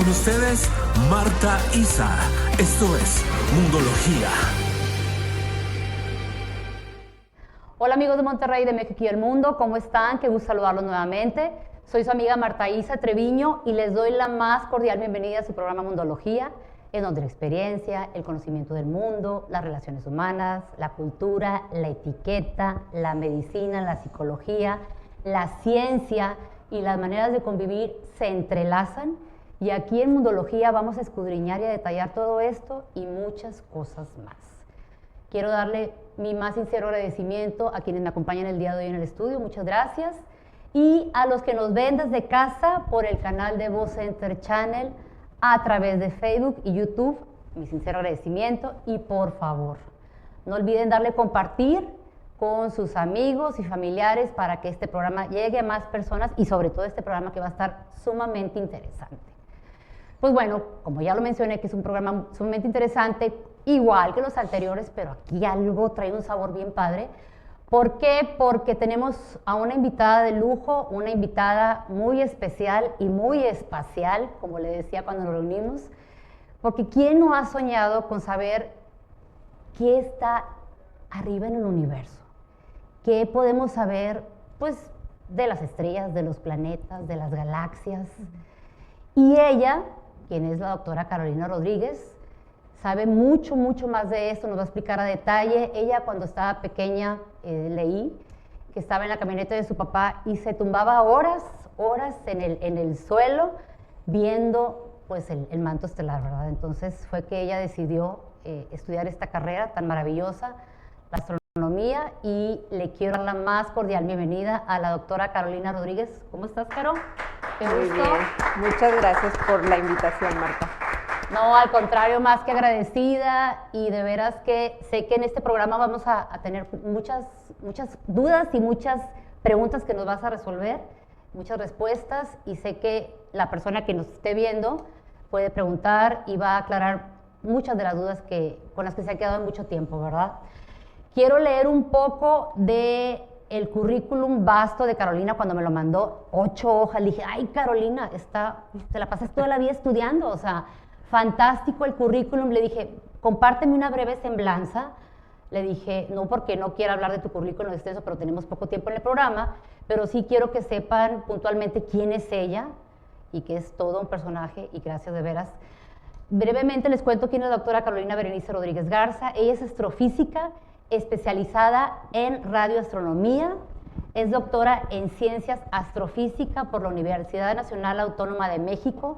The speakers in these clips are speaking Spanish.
con ustedes, Marta Isa. Esto es Mundología. Hola amigos de Monterrey, de México y el mundo, ¿cómo están? Qué gusto saludarlos nuevamente. Soy su amiga Marta Isa Treviño y les doy la más cordial bienvenida a su programa Mundología, en donde la experiencia, el conocimiento del mundo, las relaciones humanas, la cultura, la etiqueta, la medicina, la psicología, la ciencia y las maneras de convivir se entrelazan, y aquí en Mundología vamos a escudriñar y a detallar todo esto y muchas cosas más. Quiero darle mi más sincero agradecimiento a quienes me acompañan el día de hoy en el estudio, muchas gracias, y a los que nos ven desde casa por el canal de Voz Center Channel, a través de Facebook y YouTube, mi sincero agradecimiento. Y por favor, no olviden darle compartir con sus amigos y familiares para que este programa llegue a más personas y sobre todo este programa que va a estar sumamente interesante. Pues bueno, como ya lo mencioné, que es un programa sumamente interesante, igual que los anteriores, pero aquí algo trae un sabor bien padre. ¿Por qué? Porque tenemos a una invitada de lujo, una invitada muy especial y muy espacial, como le decía cuando nos reunimos, porque ¿quién no ha soñado con saber qué está arriba en el universo? ¿Qué podemos saber, pues, de las estrellas, de los planetas, de las galaxias? Y ella, quien es la doctora Carolina Rodríguez, sabe mucho más de esto, nos va a explicar a detalle. Ella cuando estaba pequeña, leí que estaba en la camioneta de su papá y se tumbaba horas en el suelo viendo pues el manto estelar, ¿verdad? Entonces fue que ella decidió estudiar esta carrera tan maravillosa, la astronomía, y le quiero dar la más cordial bienvenida a la doctora Carolina Rodríguez. ¿Cómo estás, Caro? Qué gusto. Muy bien, muchas gracias por la invitación, Marta. No, al contrario, más que agradecida, y de veras que sé que en este programa vamos a tener muchas dudas y muchas preguntas que nos vas a resolver, muchas respuestas, y sé que la persona que nos esté viendo puede preguntar y va a aclarar muchas de las dudas con las que se ha quedado en mucho tiempo, ¿verdad? Quiero leer un poco de el currículum vasto de Carolina. Cuando me lo mandó, 8 hojas, le dije, ay Carolina, te la pasas toda la vida estudiando, o sea, fantástico el currículum. Le dije, compárteme una breve semblanza. Le dije, no porque no quiera hablar de tu currículum extenso, pero tenemos poco tiempo en el programa, pero sí quiero que sepan puntualmente quién es ella y que es todo un personaje, y gracias de veras. Brevemente les cuento quién es la doctora Carolina Berenice Rodríguez Garza. Ella es astrofísica especializada en radioastronomía, es doctora en Ciencias Astrofísica por la Universidad Nacional Autónoma de México,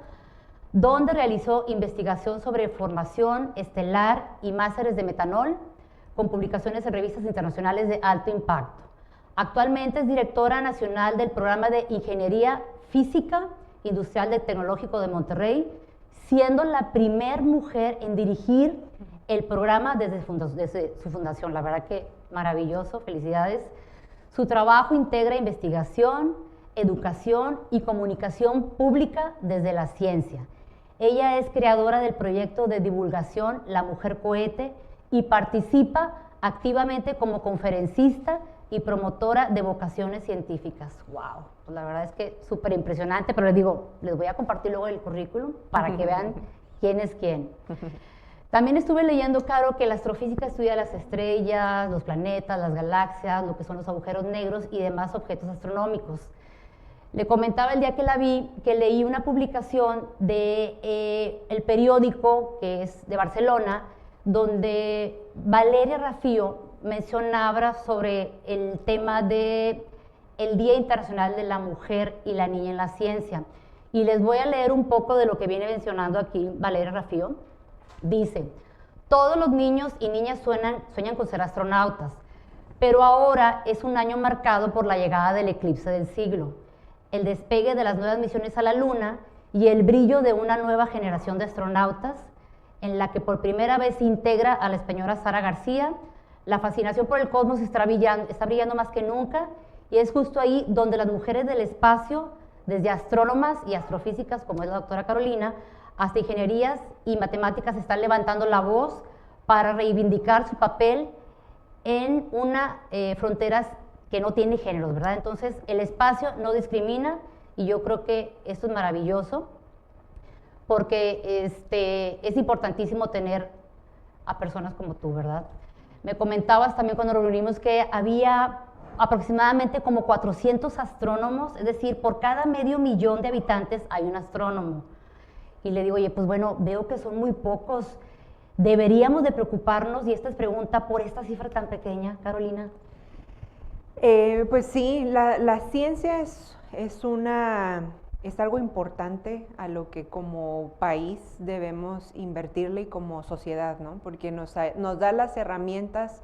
donde realizó investigación sobre formación estelar y másteres de metanol, con publicaciones en revistas internacionales de alto impacto. Actualmente es directora nacional del Programa de Ingeniería Física Industrial del Tecnológico de Monterrey, siendo la primer mujer en dirigir el programa desde su fundación. La verdad que maravilloso, felicidades. Su trabajo integra investigación, educación y comunicación pública desde la ciencia. Ella es creadora del proyecto de divulgación La Mujer Cohete y participa activamente como conferencista y promotora de vocaciones científicas. ¡Wow! Pues la verdad es que súper impresionante, pero les digo, les voy a compartir luego el currículum para que vean quién es quién. También estuve leyendo, Caro, que la astrofísica estudia las estrellas, los planetas, las galaxias, lo que son los agujeros negros y demás objetos astronómicos. Le comentaba el día que la vi, que leí una publicación de el periódico, que es de Barcelona, donde Valeria Rafio mencionaba sobre el tema de el Día Internacional de la Mujer y la Niña en la Ciencia. Y les voy a leer un poco de lo que viene mencionando aquí Valeria Rafio. Dice, todos los niños y niñas sueñan con ser astronautas, pero ahora es un año marcado por la llegada del eclipse del siglo, el despegue de las nuevas misiones a la Luna y el brillo de una nueva generación de astronautas, en la que por primera vez se integra a la española Sara García. La fascinación por el cosmos está brillando más que nunca, y es justo ahí donde las mujeres del espacio, desde astrónomas y astrofísicas, como es la doctora Carolina, hasta ingenierías y matemáticas, están levantando la voz para reivindicar su papel en una fronteras que no tiene géneros, ¿verdad? Entonces, el espacio no discrimina, y yo creo que esto es maravilloso. porque es importantísimo tener a personas como tú, ¿verdad? Me comentabas también cuando nos reunimos que había aproximadamente como 400 astrónomos, es decir, por cada 500,000 de habitantes hay un astrónomo. Y le digo, oye, pues bueno, veo que son muy pocos, ¿deberíamos de preocuparnos? Y esta es pregunta por esta cifra tan pequeña, Carolina. Pues sí, la ciencia es algo importante a lo que como país debemos invertirle y como sociedad, ¿no? Porque nos da las herramientas.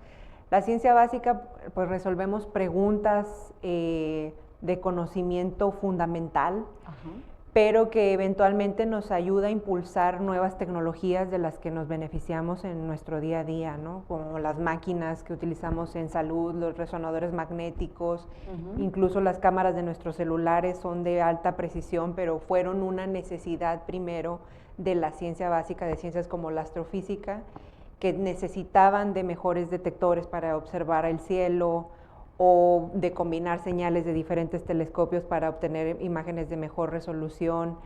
La ciencia básica, pues resolvemos preguntas de conocimiento fundamental, pero que eventualmente nos ayuda a impulsar nuevas tecnologías de las que nos beneficiamos en nuestro día a día, ¿no? Como las máquinas que utilizamos en salud, los resonadores magnéticos, incluso las cámaras de nuestros celulares son de alta precisión, pero fueron una necesidad primero de la ciencia básica, de ciencias como la astrofísica, que necesitaban de mejores detectores para observar el cielo, o de combinar señales de diferentes telescopios para obtener imágenes de mejor resolución,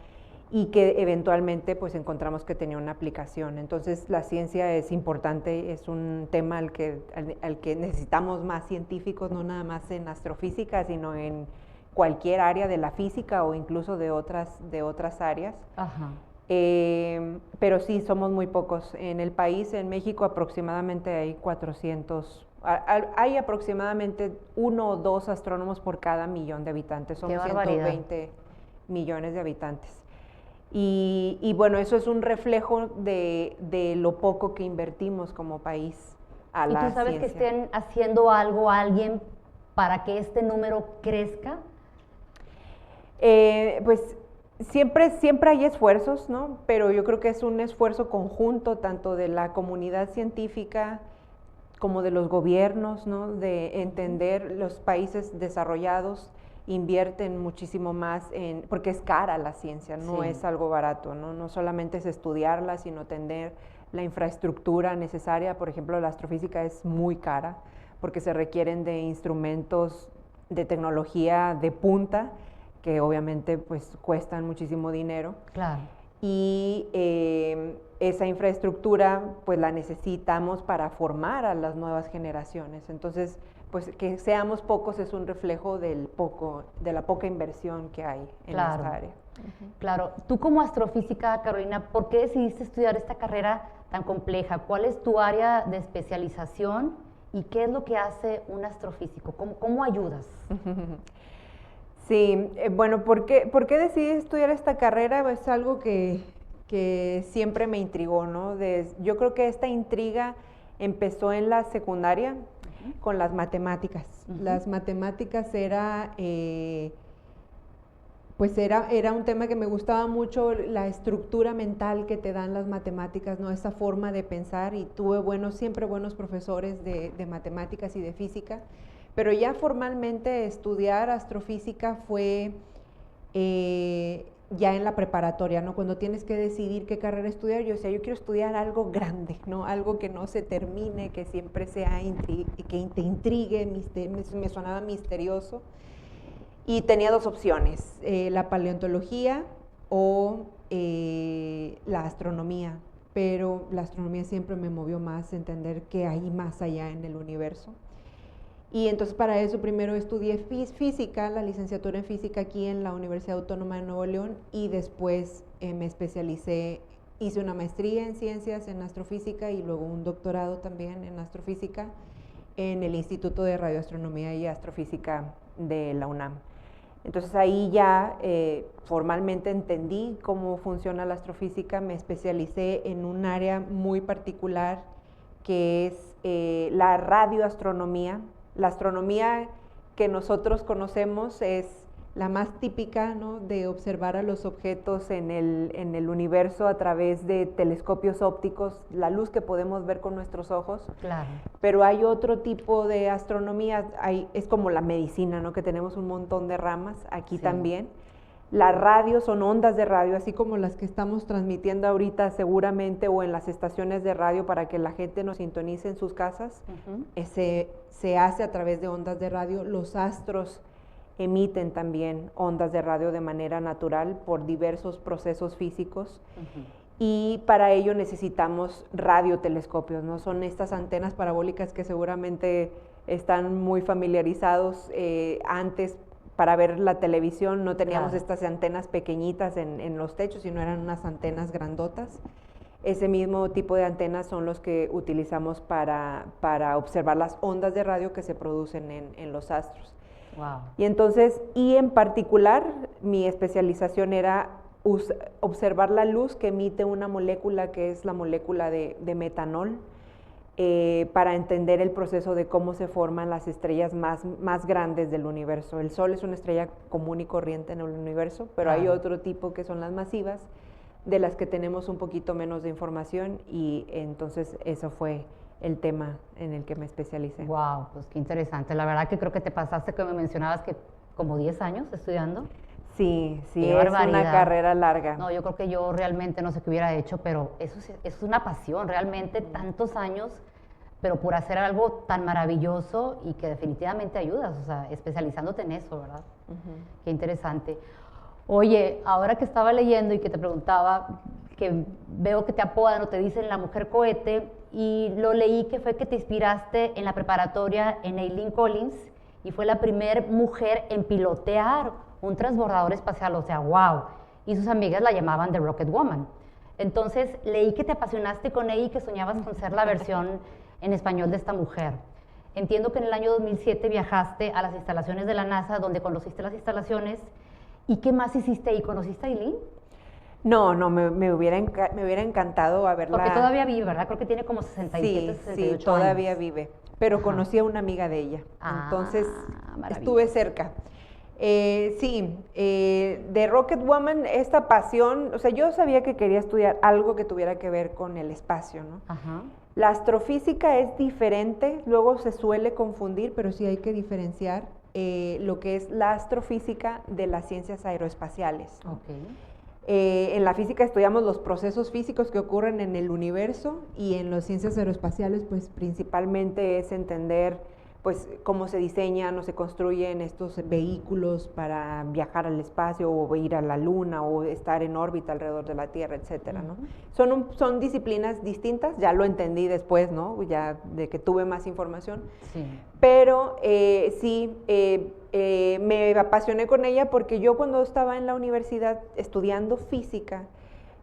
y que eventualmente pues encontramos que tenía una aplicación. Entonces la ciencia es importante, es un tema al que necesitamos más científicos, no nada más en astrofísica, sino en cualquier área de la física o incluso de otras áreas. Pero sí, somos muy pocos. En el país, en México, aproximadamente hay 400. Hay aproximadamente 1 o 2 astrónomos por cada 1,000,000 de habitantes. Somos 120 millones de habitantes. Y bueno, eso es un reflejo de lo poco que invertimos como país a la ciencia. ¿Y tú sabes que estén haciendo algo alguien para que este número crezca? Pues siempre hay esfuerzos, ¿no? Pero yo creo que es un esfuerzo conjunto tanto de la comunidad científica como de los gobiernos, ¿no? De entender, los países desarrollados invierten muchísimo más porque es cara la ciencia, no es algo barato, ¿no? No solamente es estudiarla, sino tener la infraestructura necesaria. Por ejemplo, la astrofísica es muy cara porque se requieren de instrumentos de tecnología de punta que obviamente pues cuestan muchísimo dinero. Claro. Y esa infraestructura pues la necesitamos para formar a las nuevas generaciones. Entonces, pues que seamos pocos es un reflejo de la poca inversión que hay en esta área. Claro. Tú como astrofísica, Carolina, ¿por qué decidiste estudiar esta carrera tan compleja? ¿Cuál es tu área de especialización y qué es lo que hace un astrofísico? ¿Cómo ayudas? Sí, bueno, ¿por qué decidí estudiar esta carrera? Es algo que siempre me intrigó, ¿no? Yo creo que esta intriga empezó en la secundaria con las matemáticas. Las matemáticas era un tema que me gustaba mucho, la estructura mental que te dan las matemáticas, ¿no? Esa forma de pensar, y tuve siempre buenos profesores de matemáticas y de física. Pero ya formalmente estudiar astrofísica fue ya en la preparatoria, ¿no? Cuando tienes que decidir qué carrera estudiar, yo decía, yo quiero estudiar algo grande, ¿no? Algo que no se termine, que siempre sea, que te intrigue, me sonaba misterioso. Y tenía 2 opciones, la paleontología o la astronomía. Pero la astronomía siempre me movió más, entender qué hay más allá en el universo. Y entonces para eso primero estudié física, la licenciatura en física aquí en la Universidad Autónoma de Nuevo León, y después me especialicé, hice una maestría en ciencias en astrofísica y luego un doctorado también en astrofísica en el Instituto de Radioastronomía y Astrofísica de la UNAM. Entonces ahí ya formalmente entendí cómo funciona la astrofísica, me especialicé en un área muy particular que es la radioastronomía. La astronomía que nosotros conocemos es la más típica, ¿no? De observar a los objetos en el universo a través de telescopios ópticos, la luz que podemos ver con nuestros ojos. Claro. Pero hay otro tipo de astronomía, es como la medicina, ¿no? Que tenemos un montón de ramas, aquí también. La radio son ondas de radio, así como las que estamos transmitiendo ahorita seguramente, o en las estaciones de radio para que la gente nos sintonice en sus casas. Se hace a través de ondas de radio. Los astros emiten también ondas de radio de manera natural por diversos procesos físicos. Y para ello necesitamos radiotelescopios, ¿no? Son estas antenas parabólicas que seguramente están muy familiarizados. Antes, para ver la televisión, no teníamos estas antenas pequeñitas en los techos, sino eran unas antenas grandotas. Ese mismo tipo de antenas son los que utilizamos para observar las ondas de radio que se producen en los astros. Wow. Y entonces, y en particular, mi especialización era observar la luz que emite una molécula que es la molécula de metanol, para entender el proceso de cómo se forman las estrellas más grandes del universo. El Sol es una estrella común y corriente en el universo, pero hay otro tipo que son las masivas, de las que tenemos un poquito menos de información, y entonces eso fue el tema en el que me especialicé. Wow, pues qué interesante. La verdad que creo que te pasaste, que me mencionabas que como 10 años estudiando. Sí, Qué es barbaridad. una carrera larga. No, yo creo que yo realmente no sé qué hubiera hecho, pero eso es una pasión, realmente tantos años, pero por hacer algo tan maravilloso y que definitivamente ayudas, o sea, especializándote en eso, ¿verdad? Qué interesante. Oye, ahora que estaba leyendo y que te preguntaba, que veo que te apodan o te dicen la mujer cohete, y lo leí que fue que te inspiraste en la preparatoria en Eileen Collins, y fue la primer mujer en pilotear un transbordador espacial, o sea, wow, y sus amigas la llamaban The Rocket Woman. Entonces, leí que te apasionaste con ella y que soñabas con ser la versión en español de esta mujer. Entiendo que en el año 2007 viajaste a las instalaciones de la NASA, donde conociste las instalaciones. ¿Y qué más hiciste ahí? ¿Conociste a Eileen? No, me hubiera encantado haberla... Porque todavía vive, ¿verdad? Creo que tiene como 67, 68 sí, todavía años. vive, pero conocí a una amiga de ella, entonces estuve cerca. De Rocket Woman, esta pasión, o sea, yo sabía que quería estudiar algo que tuviera que ver con el espacio, ¿no? La astrofísica es diferente, luego se suele confundir, pero sí hay que diferenciar lo que es la astrofísica de las ciencias aeroespaciales, ¿no? En la física estudiamos los procesos físicos que ocurren en el universo, y en las ciencias aeroespaciales pues principalmente es entender pues cómo se diseñan o se construyen estos vehículos para viajar al espacio o ir a la luna o estar en órbita alrededor de la Tierra, etcétera, ¿no? Son disciplinas distintas, ya lo entendí después, ¿no? Ya de que tuve más información. Sí. Pero me apasioné con ella porque yo, cuando estaba en la universidad estudiando física,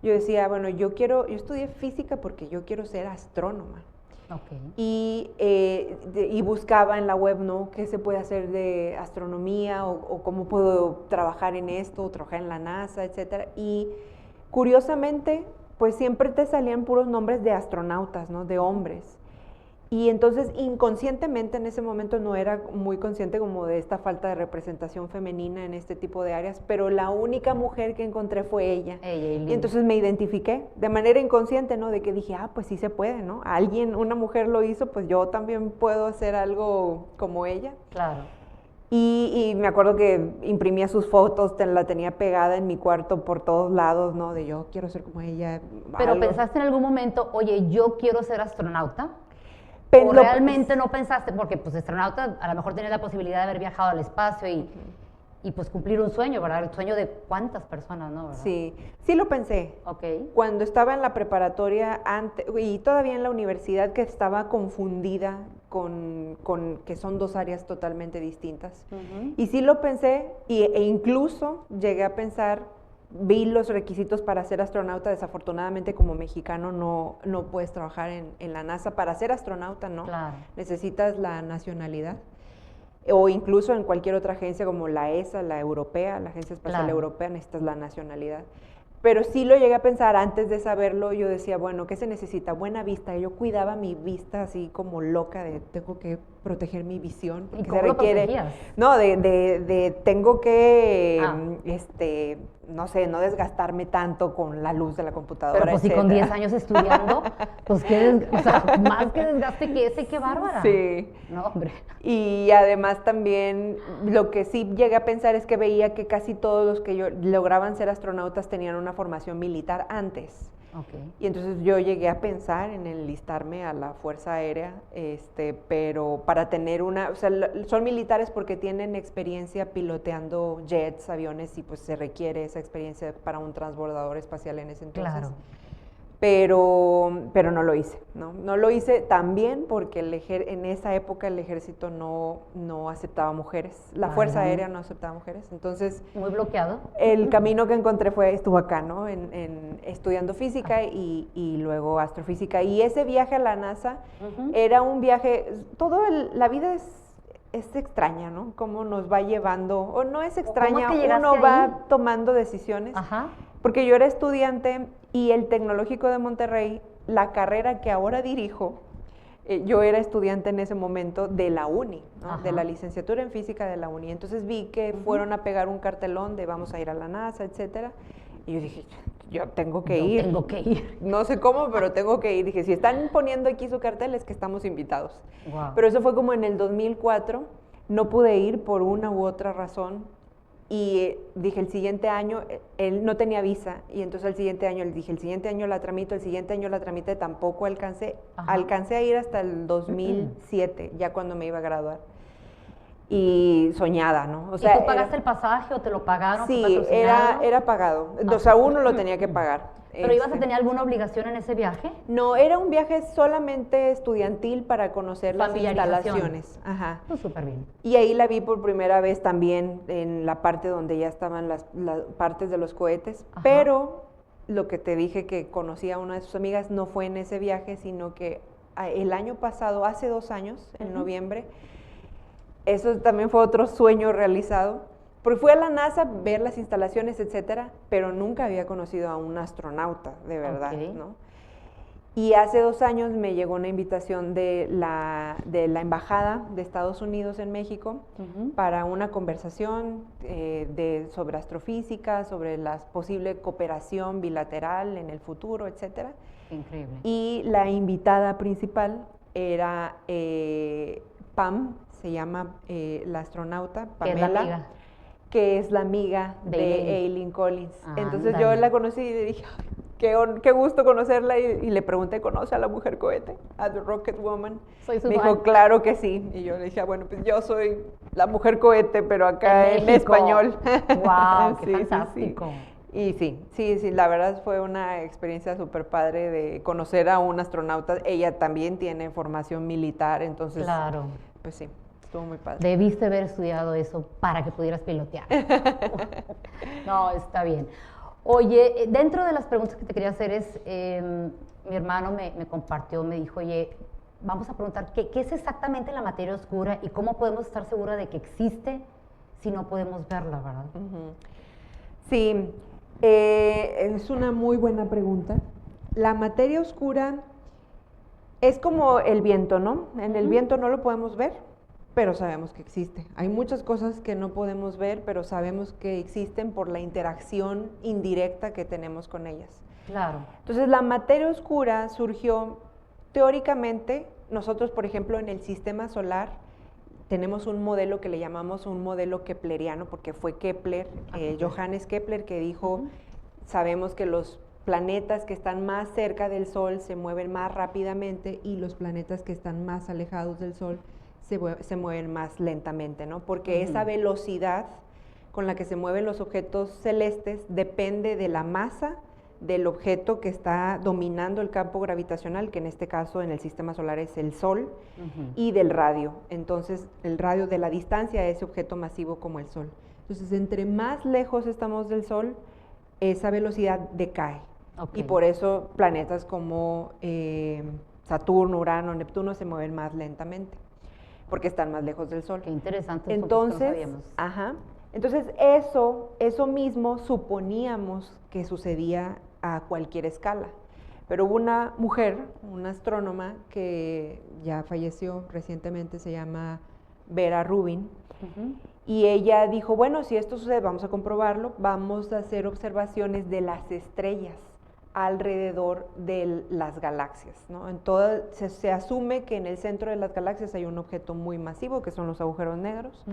yo decía, bueno, yo estudié física porque yo quiero ser astrónoma. Y buscaba en la web, ¿no?, qué se puede hacer de astronomía o cómo puedo trabajar en esto, o trabajar en la NASA, etcétera. Y curiosamente, pues siempre te salían puros nombres de astronautas, ¿no?, de hombres. Y entonces, inconscientemente, en ese momento no era muy consciente como de esta falta de representación femenina en este tipo de áreas, pero la única mujer que encontré fue ella. Y entonces me identifiqué de manera inconsciente, ¿no? De que dije, pues sí se puede, ¿no? Una mujer lo hizo, pues yo también puedo hacer algo como ella. Claro. Y me acuerdo que imprimía sus fotos, la tenía pegada en mi cuarto por todos lados, ¿no? De yo quiero ser como ella. Pero algo. ¿pensaste en algún momento, oye, yo quiero ser astronauta? ¿O realmente no pensaste? Porque pues astronauta a lo mejor tienes la posibilidad de haber viajado al espacio y pues cumplir un sueño, ¿verdad? El sueño de cuántas personas, ¿no? ¿Verdad? Sí lo pensé. Cuando estaba en la preparatoria y todavía en la universidad, que estaba confundida con que son dos áreas totalmente distintas. Y sí lo pensé, e incluso llegué a pensar, vi los requisitos para ser astronauta. Desafortunadamente, como mexicano no puedes trabajar en la NASA. Para ser astronauta, ¿no? Claro. Necesitas la nacionalidad. O incluso en cualquier otra agencia como la ESA, la europea, la Agencia Espacial Europea, necesitas la nacionalidad. Pero sí lo llegué a pensar antes de saberlo. Yo decía, bueno, ¿qué se necesita? Buena vista. Yo cuidaba mi vista así como loca, de tengo que proteger mi visión. ¿Y cómo lo protegías? No, tengo que, no sé, no desgastarme tanto con la luz de la computadora, pero pues si con 10 años estudiando, pues más que desgaste que ese, qué bárbara. Sí. No, hombre. Y además también lo que sí llegué a pensar es que veía que casi todos los que lograban ser astronautas tenían una formación militar antes. Y entonces yo llegué a pensar en enlistarme a la Fuerza Aérea, pero para tener o sea, son militares porque tienen experiencia piloteando jets, aviones, y pues se requiere esa experiencia para un transbordador espacial en ese entonces. Claro. Pero no lo hice, ¿no? No lo hice también porque en esa época el ejército no aceptaba mujeres, la Fuerza Aérea no aceptaba mujeres, entonces... Muy bloqueado. El camino que encontré estuvo acá, ¿no? Estudiando física y luego astrofísica. Y ese viaje a la NASA era un viaje, la vida es extraña, ¿no? Cómo nos va llevando, o no es extraña, ¿Cómo es que uno llegaste va ahí? tomando decisiones. Ajá. Porque yo era estudiante y el Tecnológico de Monterrey, la carrera que ahora dirijo, yo era estudiante en ese momento de la uni, ¿no? De la licenciatura en física de la uni. Entonces vi que fueron a pegar un cartelón de vamos a ir a la NASA, etcétera. Y yo dije, yo tengo que ir. Tengo que ir. No sé cómo, pero tengo que ir. Dije, si están poniendo aquí su cartel es que estamos invitados. Wow. Pero eso fue como en el 2004. No pude ir por una u otra razón. Y dije, el siguiente año, él no tenía visa, y entonces el siguiente año, le dije, el siguiente año la tramito, el siguiente año la tramité, tampoco alcancé. Alcancé a ir hasta el 2007, ya cuando me iba a graduar. Y soñada, ¿no? O sea, ¿Y tú pagaste el pasaje o te lo pagaron? Sí, era pagado. O sea, uno lo tenía que pagar. ¿Pero ibas a tener alguna obligación en ese viaje? No, era un viaje solamente estudiantil para conocer las Familiarización. instalaciones. Ajá. Pues súper bien. Y ahí la vi por primera vez también en la parte donde ya estaban las partes de los cohetes. Ajá. Pero lo que te dije que conocí a una de sus amigas no fue en ese viaje, sino que el año pasado, hace 2 años, en noviembre, eso también fue otro sueño realizado. Porque fui a la NASA a ver las instalaciones, etcétera, pero nunca había conocido a un astronauta, de verdad, ¿no? Y hace 2 años me llegó una invitación de la Embajada de Estados Unidos en México para una conversación sobre astrofísica, sobre la posible cooperación bilateral en el futuro, etcétera. Increíble. Y la invitada principal era Pam, se llama la astronauta, Pamela. ¿Qué es la amiga? Que es la amiga de Eileen Collins. Entonces yo la conocí y le dije, qué gusto conocerla, y le pregunté, ¿conoce a la mujer cohete? A The Rocket Woman. Soy su Me fan. dijo, claro que sí. Y yo le dije, bueno, pues yo soy la mujer cohete, pero acá en español. ¡Wow! ¡Qué Sí, fantástico! Y sí, la verdad fue una experiencia súper padre de conocer a un astronauta. Ella también tiene formación militar, entonces, Claro. pues sí. Estuvo muy padre. Debiste haber estudiado eso para que pudieras pilotear. No, está bien. Oye, dentro de las preguntas que te quería hacer mi hermano me compartió, me dijo, oye, vamos a preguntar ¿qué es exactamente la materia oscura y cómo podemos estar seguros de que existe si no podemos verla, ¿verdad? Sí, es una muy buena pregunta. La materia oscura es como el viento, ¿no? En el viento no lo podemos ver, pero sabemos que existe. Hay muchas cosas que no podemos ver, pero sabemos que existen por la interacción indirecta que tenemos con ellas. Claro. Entonces, la materia oscura surgió teóricamente. Nosotros, por ejemplo, en el sistema solar tenemos un modelo que le llamamos un modelo kepleriano, porque fue Kepler, Johannes Kepler, que dijo, sabemos que los planetas que están más cerca del Sol se mueven más rápidamente y los planetas que están más alejados del Sol se mueven más lentamente, ¿no? Porque esa velocidad con la que se mueven los objetos celestes depende de la masa del objeto que está dominando el campo gravitacional, que en este caso en el sistema solar es el Sol, y del radio. Entonces, el radio de la distancia a ese objeto masivo como el Sol. Entonces, entre más lejos estamos del Sol, esa velocidad decae. Y por eso planetas como Saturno, Urano, Neptuno se mueven más lentamente, porque están más lejos del Sol. Qué interesante. Entonces, entonces eso mismo suponíamos que sucedía a cualquier escala. Pero hubo una mujer, una astrónoma que ya falleció recientemente, se llama Vera Rubin, y ella dijo, bueno, si esto sucede, vamos a comprobarlo, vamos a hacer observaciones de las estrellas alrededor de las galaxias, ¿no? Se asume que en el centro de las galaxias hay un objeto muy masivo, que son los agujeros negros,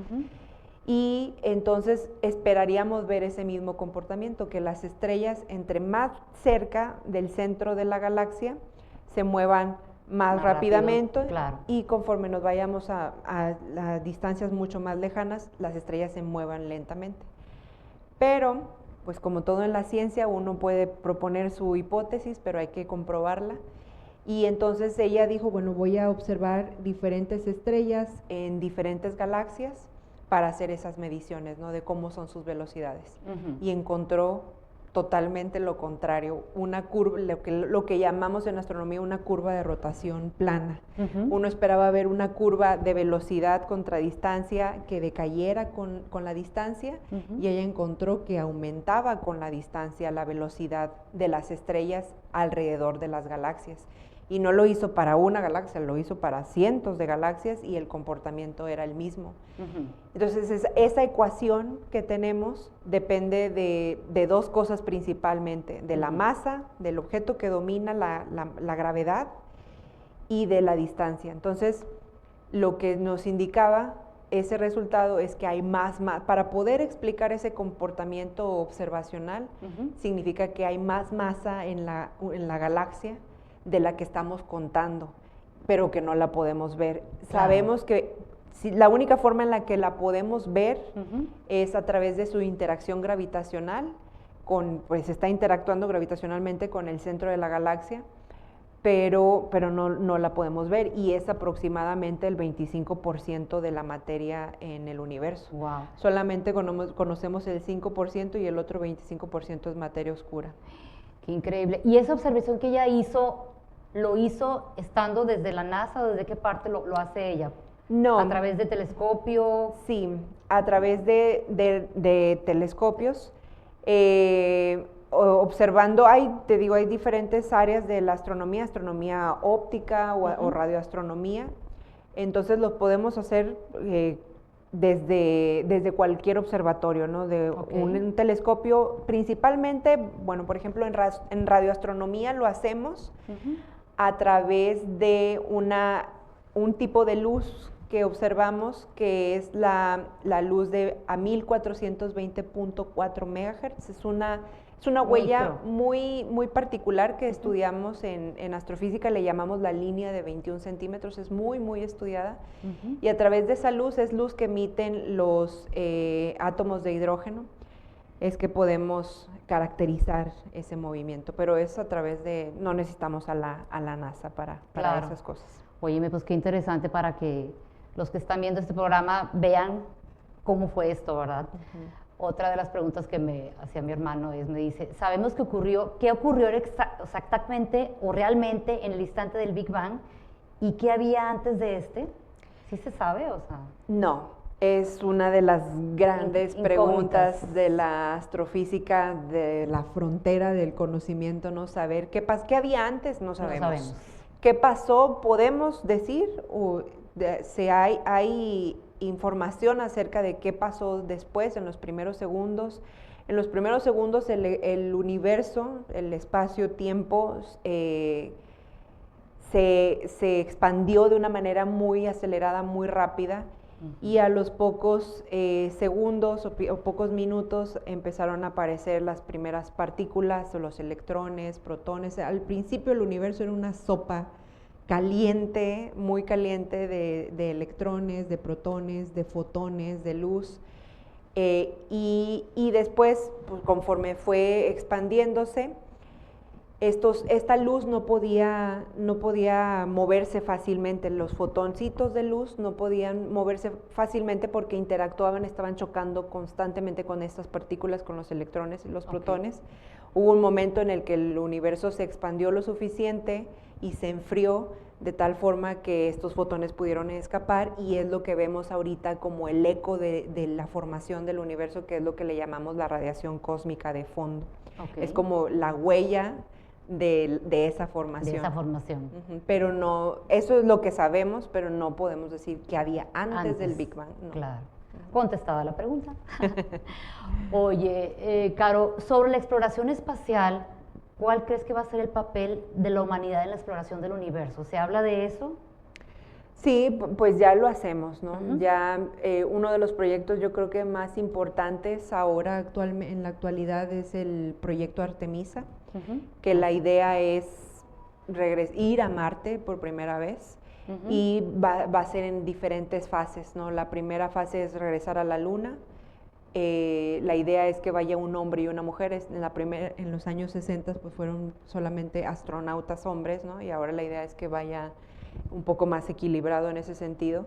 y entonces esperaríamos ver ese mismo comportamiento, que las estrellas entre más cerca del centro de la galaxia se muevan más rápidamente rápido, claro. y conforme nos vayamos a las distancias mucho más lejanas, las estrellas se muevan lentamente. Pero, pues como todo en la ciencia, uno puede proponer su hipótesis, pero hay que comprobarla. Y entonces ella dijo, bueno, voy a observar diferentes estrellas en diferentes galaxias para hacer esas mediciones, ¿no? De cómo son sus velocidades. Y encontró totalmente lo contrario, una curva, lo que llamamos en astronomía una curva de rotación plana. Uno esperaba ver una curva de velocidad contra distancia que decayera con la distancia, y ella encontró que aumentaba con la distancia la velocidad de las estrellas alrededor de las galaxias. Y no lo hizo para una galaxia, lo hizo para cientos de galaxias y el comportamiento era el mismo. Entonces, esa ecuación que tenemos depende de dos cosas principalmente, de la masa del objeto que domina la gravedad y de la distancia. Entonces, lo que nos indicaba ese resultado es que hay más para poder explicar ese comportamiento observacional, significa que hay más masa en la galaxia de la que estamos contando, pero que no la podemos ver. Claro. Sabemos que la única forma en la que la podemos ver es a través de su interacción gravitacional, pues está interactuando gravitacionalmente con el centro de la galaxia, pero no la podemos ver, y es aproximadamente el 25% de la materia en el universo. Wow. Solamente conocemos el 5% y el otro 25% es materia oscura. Qué increíble. ¿Y esa observación que ella hizo, lo hizo estando desde la NASA, o desde qué parte lo hace ella? No. ¿A través de telescopio? Sí, a través de telescopios, observando, hay diferentes áreas de la astronomía óptica o radioastronomía, entonces los podemos hacer desde cualquier observatorio, ¿no? De un telescopio, principalmente, bueno, por ejemplo, en radioastronomía lo hacemos a través de un tipo de luz que observamos, que es la luz a 1420.4 MHz. Es una huella muy particular que estudiamos en astrofísica, le llamamos la línea de 21 centímetros, es muy estudiada, y a través de esa luz, es luz que emiten los átomos de hidrógeno, es que podemos caracterizar ese movimiento, pero es a través no necesitamos a la NASA para esas cosas. Óyeme, pues qué interesante para que los que están viendo este programa vean cómo fue esto, ¿verdad? Otra de las preguntas que me hacía mi hermano me dice, ¿sabemos qué ocurrió exactamente o realmente en el instante del Big Bang? ¿Y qué había antes de este? ¿Sí se sabe? O sea, no, es una de las grandes preguntas de la astrofísica, de la frontera del conocimiento, no saber qué había antes, no sabemos. ¿Qué pasó? Podemos decir, hay información acerca de qué pasó después, en los primeros segundos. En los primeros segundos el universo, el espacio-tiempo, se expandió de una manera muy acelerada, muy rápida, y a los pocos segundos o pocos minutos empezaron a aparecer las primeras partículas, o los electrones, protones. Al principio el universo era una sopa caliente, muy caliente de electrones, de protones, de fotones, de luz, y después, pues, conforme fue expandiéndose, esta luz no podía moverse fácilmente, los fotoncitos de luz no podían moverse fácilmente porque interactuaban, estaban chocando constantemente con estas partículas, con los electrones y los protones. Hubo un momento en el que el universo se expandió lo suficiente y se enfrió de tal forma que estos fotones pudieron escapar, y es lo que vemos ahorita como el eco de la formación del universo, que es lo que le llamamos la radiación cósmica de fondo. Es como la huella de esa formación. De esa formación. Pero no, eso es lo que sabemos, pero no podemos decir que había antes del Big Bang. No. Claro. Contestada la pregunta. Oye, Caro, sobre la exploración espacial, ¿cuál crees que va a ser el papel de la humanidad en la exploración del universo? ¿Se habla de eso? Sí, pues ya lo hacemos, ¿no? Ujú. Ya uno de los proyectos yo creo que más importantes ahora en la actualidad es el proyecto Artemisa, Ujú. que la idea es ir a Marte por primera vez Ujú. y va a ser en diferentes fases, ¿no? La primera fase es regresar a la Luna. La idea es que vaya un hombre y una mujer. En los años 60 pues fueron solamente astronautas hombres, ¿no? Y ahora la idea es que vaya un poco más equilibrado en ese sentido.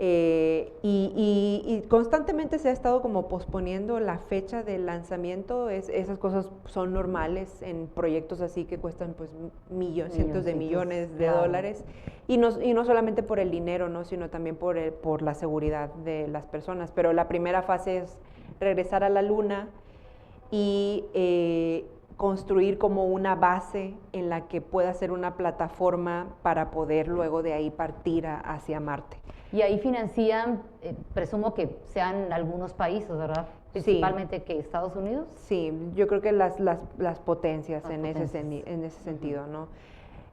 Y constantemente se ha estado como posponiendo la fecha del lanzamiento. Esas cosas son normales en proyectos así que cuestan pues cientos de millones de claro. dólares. Y no solamente por el dinero, ¿no? Sino también por la seguridad de las personas. Pero la primera fase es regresar a la Luna y construir como una base en la que pueda ser una plataforma para poder luego de ahí partir hacia Marte. Y ahí financian, presumo que sean algunos países, ¿verdad? Principalmente que Estados Unidos. Sí, yo creo que las potencias Las en potencias. ese sentido, ¿no?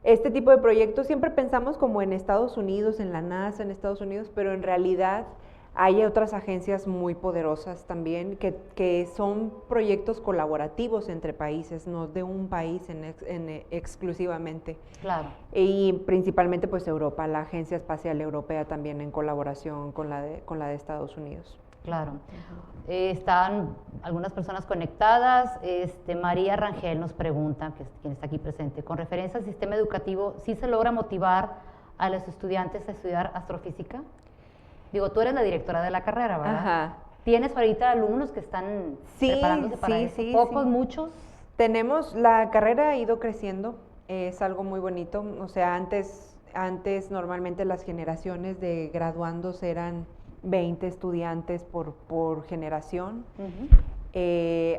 Este tipo de proyectos siempre pensamos como en Estados Unidos, en la NASA en Estados Unidos, pero en realidad hay otras agencias muy poderosas también que son proyectos colaborativos entre países, no de un país exclusivamente. Claro. Y principalmente pues Europa, la Agencia Espacial Europea también en colaboración con la de Estados Unidos. Claro. Están algunas personas conectadas. María Rangel nos pregunta, que es quien está aquí presente, con referencia al sistema educativo, ¿sí se logra motivar a los estudiantes a estudiar astrofísica? Digo, tú eres la directora de la carrera, ¿verdad? Ajá. ¿Tienes ahorita alumnos que están preparándose para eso? ¿Pocos, muchos? La carrera ha ido creciendo, es algo muy bonito. O sea, antes normalmente las generaciones de graduandos eran 20 estudiantes por generación. Uh-huh.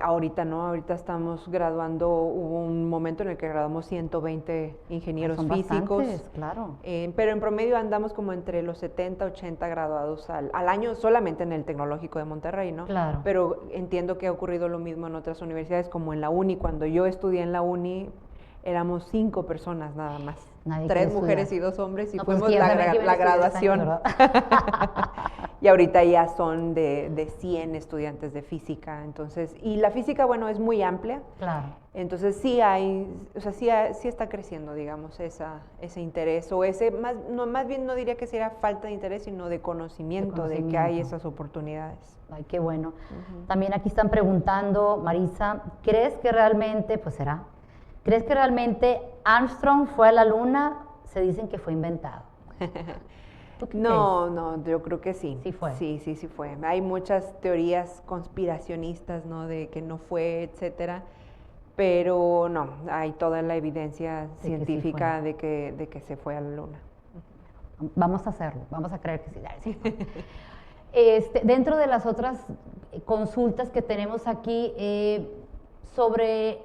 Ahorita no, ahorita estamos graduando, hubo un momento en el que graduamos 120 ingenieros Son físicos. bastantes, claro. Pero en promedio andamos como entre los 70, 80 graduados al año solamente en el Tecnológico de Monterrey, ¿no? Claro. Pero entiendo que ha ocurrido lo mismo en otras universidades, como en la uni. Cuando yo estudié en la uni, éramos 5 personas nada más. Nadie 3 quiere mujeres estudiar. y 2 hombres y No, pues fuimos que ya saben que la iban a estudiar graduación. este año, Y ahorita ya son de 100 estudiantes de física. Entonces, y la física, bueno, es muy amplia. Claro. Entonces sí hay, o sea, sí está creciendo, digamos, ese interés, o más bien no diría que sea falta de interés, sino de conocimiento, de que hay esas oportunidades. Ay, qué bueno. Ujú. También aquí están preguntando, Marisa, ¿crees que realmente Armstrong fue a la luna? Se dicen que fue inventado. ¿Tú qué No, yo creo que sí. Sí fue. Sí fue. Hay muchas teorías conspiracionistas, ¿no? De que no fue, etcétera. Pero no, hay toda la evidencia científica de que se fue a la luna. Vamos a hacerlo, vamos a creer que sí. Sí. Dentro de las otras consultas que tenemos aquí sobre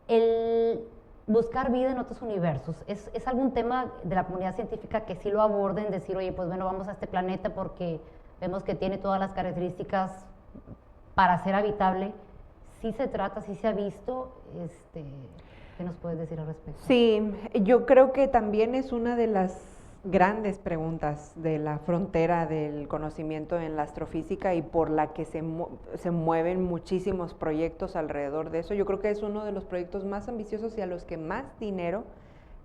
el buscar vida en otros universos, ¿es algún tema de la comunidad científica que sí lo aborden, decir, oye, pues bueno, vamos a este planeta porque vemos que tiene todas las características para ser habitable? ¿Sí se trata, sí se ha visto? ¿Qué nos puedes decir al respecto? Sí, yo creo que también es una de las grandes preguntas de la frontera del conocimiento en la astrofísica y por la que se mueven muchísimos proyectos alrededor de eso. Yo creo que es uno de los proyectos más ambiciosos y a los que más dinero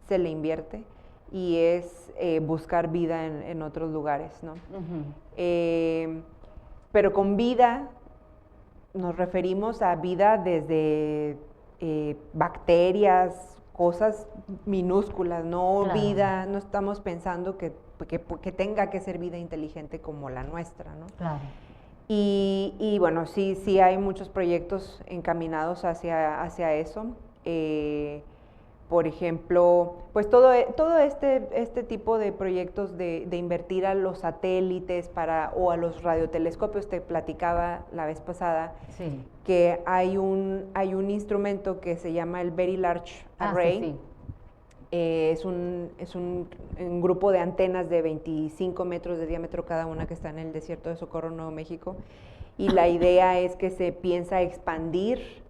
se le invierte, y es buscar vida en otros lugares, ¿no? Uh-huh. Pero con vida nos referimos a vida desde bacterias, cosas minúsculas, no Claro. vida, no estamos pensando que tenga que ser vida inteligente como la nuestra, ¿no? Claro. Y bueno, sí hay muchos proyectos encaminados hacia eso. Por ejemplo, pues todo este tipo de proyectos de invertir a los satélites o a los radiotelescopios, te platicaba la vez pasada, Sí. que hay un instrumento que se llama el Very Large Array. Sí. Es un grupo de antenas de 25 metros de diámetro cada una, que está en el desierto de Socorro, Nuevo México, y la idea es que se piensa expandir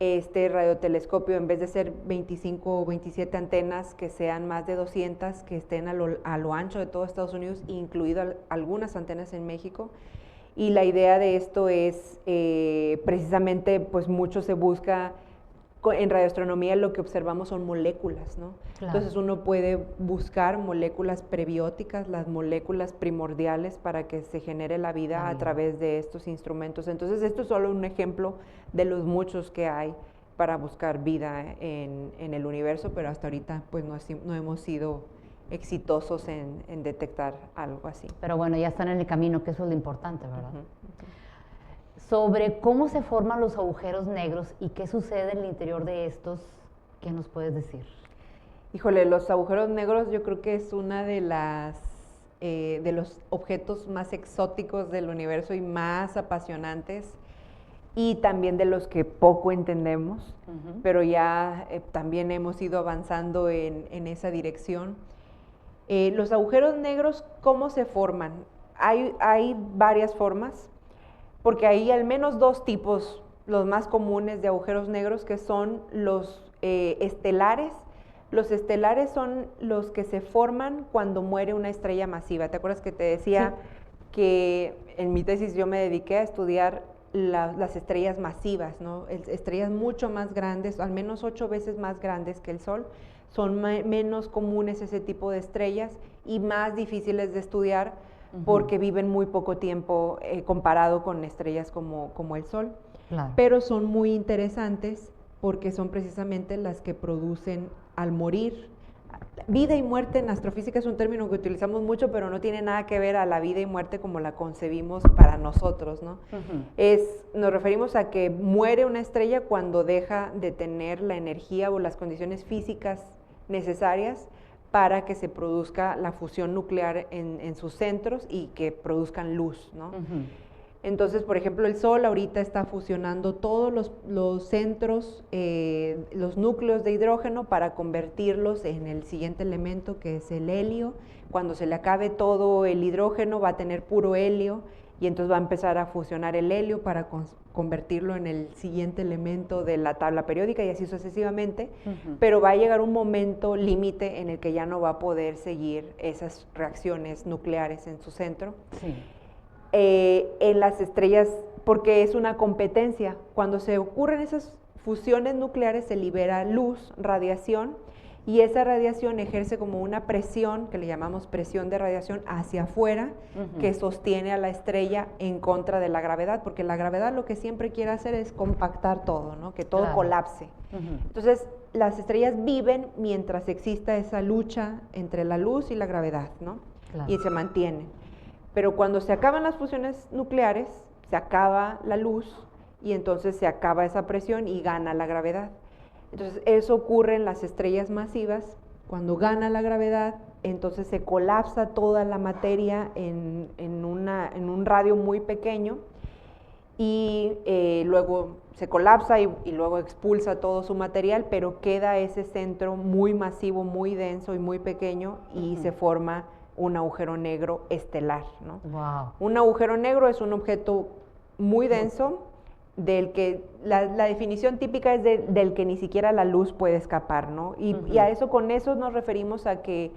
este radiotelescopio, en vez de ser 25 o 27 antenas, que sean más de 200, que estén a lo ancho de todo Estados Unidos, incluido algunas antenas en México. Y la idea de esto es, precisamente, pues mucho se busca, en radioastronomía lo que observamos son moléculas, ¿no? Claro. Entonces uno puede buscar moléculas prebióticas, las moléculas primordiales para que se genere la vida a través de estos instrumentos. Entonces esto es solo un ejemplo de los muchos que hay para buscar vida en el universo, pero hasta ahorita pues no hemos sido exitosos en detectar algo así. Pero bueno, ya están en el camino, que eso es lo importante, ¿verdad? Sobre cómo se forman los agujeros negros y qué sucede en el interior de estos, ¿qué nos puedes decir? Híjole, los agujeros negros yo creo que es una de los objetos más exóticos del universo y más apasionantes, y también de los que poco entendemos, pero ya también hemos ido avanzando en esa dirección. Los agujeros negros, ¿cómo se forman? Hay varias formas, porque hay al menos dos tipos, los más comunes de agujeros negros, que son los estelares. Los estelares son los que se forman cuando muere una estrella masiva. ¿Te acuerdas que te decía que en mi tesis yo me dediqué a estudiar las estrellas masivas, ¿no? Estrellas mucho más grandes, al menos 8 veces más grandes que el Sol? Son menos comunes ese tipo de estrellas y más difíciles de estudiar, porque viven muy poco tiempo comparado con estrellas como el Sol. Claro. Pero son muy interesantes porque son precisamente las que producen al morir. Vida y muerte en astrofísica es un término que utilizamos mucho, pero no tiene nada que ver a la vida y muerte como la concebimos para nosotros, ¿no? Nos referimos a que muere una estrella cuando deja de tener la energía o las condiciones físicas necesarias para que se produzca la fusión nuclear en sus centros y que produzcan luz, ¿no? Entonces, por ejemplo, el Sol ahorita está fusionando todos los centros, los núcleos de hidrógeno, para convertirlos en el siguiente elemento, que es el helio. Cuando se le acabe todo el hidrógeno, va a tener puro helio, y entonces va a empezar a fusionar el helio para convertirlo en el siguiente elemento de la tabla periódica, y así sucesivamente. Pero va a llegar un momento límite en el que ya no va a poder seguir esas reacciones nucleares en su centro. En las estrellas, porque es una competencia. Cuando se ocurren esas fusiones nucleares, se libera luz, radiación, y esa radiación ejerce como una presión, que le llamamos presión de radiación, hacia afuera, que sostiene a la estrella en contra de la gravedad, porque la gravedad lo que siempre quiere hacer es compactar todo, ¿no? Que todo colapse. Entonces, las estrellas viven mientras exista esa lucha entre la luz y la gravedad, ¿no? Y se mantienen. Pero cuando se acaban las fusiones nucleares, se acaba la luz, y entonces se acaba esa presión y gana la gravedad. Entonces eso ocurre en las estrellas masivas. Cuando gana la gravedad, entonces se colapsa toda la materia en un radio muy pequeño, y luego se colapsa y luego expulsa todo su material, pero queda ese centro muy masivo, muy denso y muy pequeño, y se forma un agujero negro estelar, ¿no? Wow. Un agujero negro es un objeto muy denso, del que la definición típica es del que ni siquiera la luz puede escapar, ¿no? Y con eso nos referimos a que,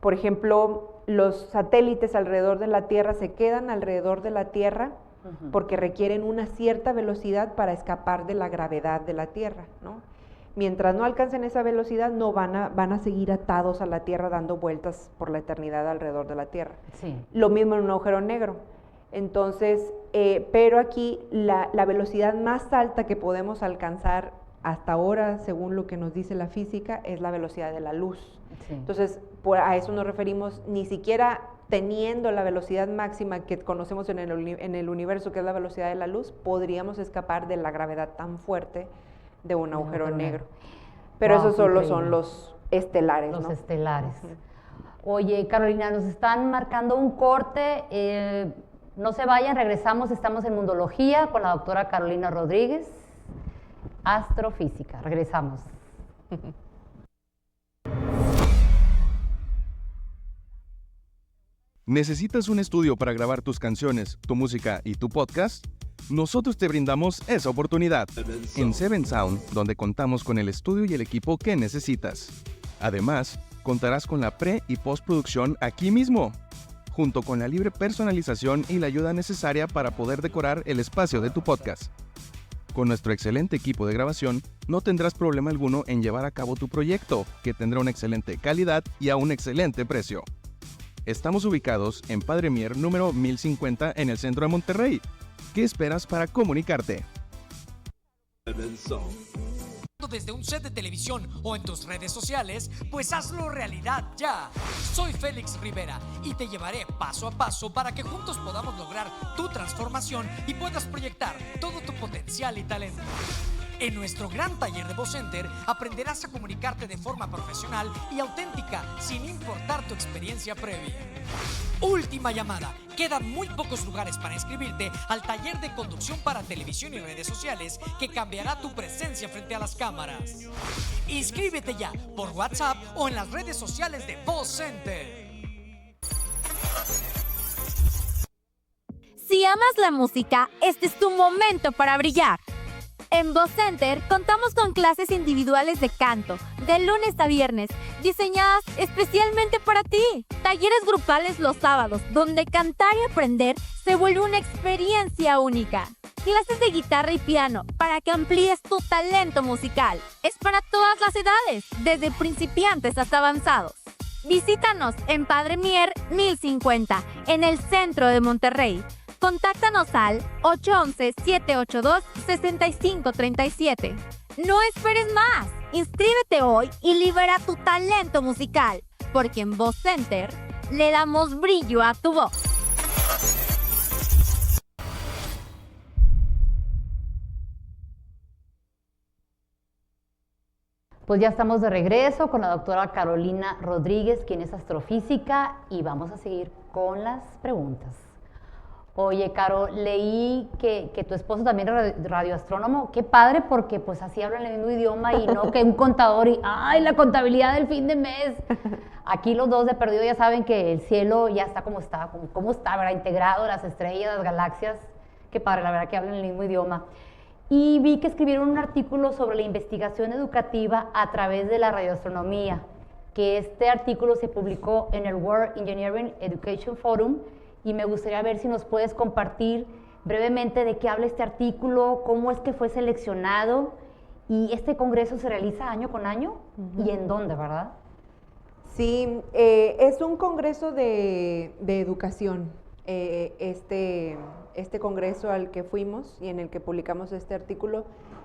por ejemplo, los satélites alrededor de la Tierra se quedan alrededor de la Tierra porque requieren una cierta velocidad para escapar de la gravedad de la Tierra, ¿no? Mientras no alcancen esa velocidad, no van a seguir atados a la Tierra, dando vueltas por la eternidad alrededor de la Tierra. Lo mismo en un agujero negro. Entonces, pero aquí la velocidad más alta que podemos alcanzar hasta ahora, según lo que nos dice la física, es la velocidad de la luz. Entonces, a eso nos referimos, ni siquiera teniendo la velocidad máxima que conocemos en el universo, que es la velocidad de la luz, podríamos escapar de la gravedad tan fuerte de un agujero negro. Pero esos solo son los estelares, ¿no? Los estelares. Oye, Carolina, nos están marcando un corte. No se vayan, regresamos. Estamos en Mundología con la doctora Carolina Rodríguez, astrofísica. Regresamos. ¿Necesitas un estudio para grabar tus canciones, tu música y tu podcast? Nosotros te brindamos esa oportunidad en Seven Sound, donde contamos con el estudio y el equipo que necesitas. Además, contarás con la pre- y postproducción aquí mismo, junto con la libre personalización y la ayuda necesaria para poder decorar el espacio de tu podcast. Con nuestro excelente equipo de grabación, no tendrás problema alguno en llevar a cabo tu proyecto, que tendrá una excelente calidad y a un excelente precio. Estamos ubicados en Padre Mier número 1050 en el centro de Monterrey. ¿Qué esperas para comunicarte? Desde un set de televisión o en tus redes sociales, pues hazlo realidad ya. Soy Félix Rivera y te llevaré paso a paso para que juntos podamos lograr tu transformación y puedas proyectar todo tu potencial y talento. En nuestro gran taller de Voz Center aprenderás a comunicarte de forma profesional y auténtica sin importar tu experiencia previa. Última llamada. Quedan muy pocos lugares para inscribirte al taller de conducción para televisión y redes sociales que cambiará tu presencia frente a las cámaras. Inscríbete ya por WhatsApp o en las redes sociales de Voz Center. Si amas la música, este es tu momento para brillar. En Voz Center contamos con clases individuales de canto, de lunes a viernes, diseñadas especialmente para ti. Talleres grupales los sábados, donde cantar y aprender se vuelve una experiencia única. Clases de guitarra y piano, para que amplíes tu talento musical. Es para todas las edades, desde principiantes hasta avanzados. Visítanos en Padre Mier 1050, en el centro de Monterrey. Contáctanos al 811-782-6537. No esperes más. Inscríbete hoy y libera tu talento musical, porque en Voz Center le damos brillo a tu voz. Pues ya estamos de regreso con la doctora Carolina Rodríguez, quien es astrofísica, y vamos a seguir con las preguntas. Oye, Caro, leí que tu esposo también es radioastrónomo. Qué padre, porque pues así hablan el mismo idioma y no que un contador y ¡ay, la contabilidad del fin de mes! Aquí los dos de perdido ya saben que el cielo ya está, como está, ¿verdad? Integrado, las estrellas, las galaxias. Qué padre, la verdad, que hablan el mismo idioma. Y vi que escribieron un artículo sobre la investigación educativa a través de la radioastronomía, que este artículo se publicó en el World Engineering Education Forum, y me gustaría ver si nos puedes compartir brevemente de qué habla este artículo, cómo es que fue seleccionado, y este congreso se realiza año con año, y en dónde, ¿verdad? Sí, es un congreso de educación, este congreso al que fuimos y en el que publicamos este artículo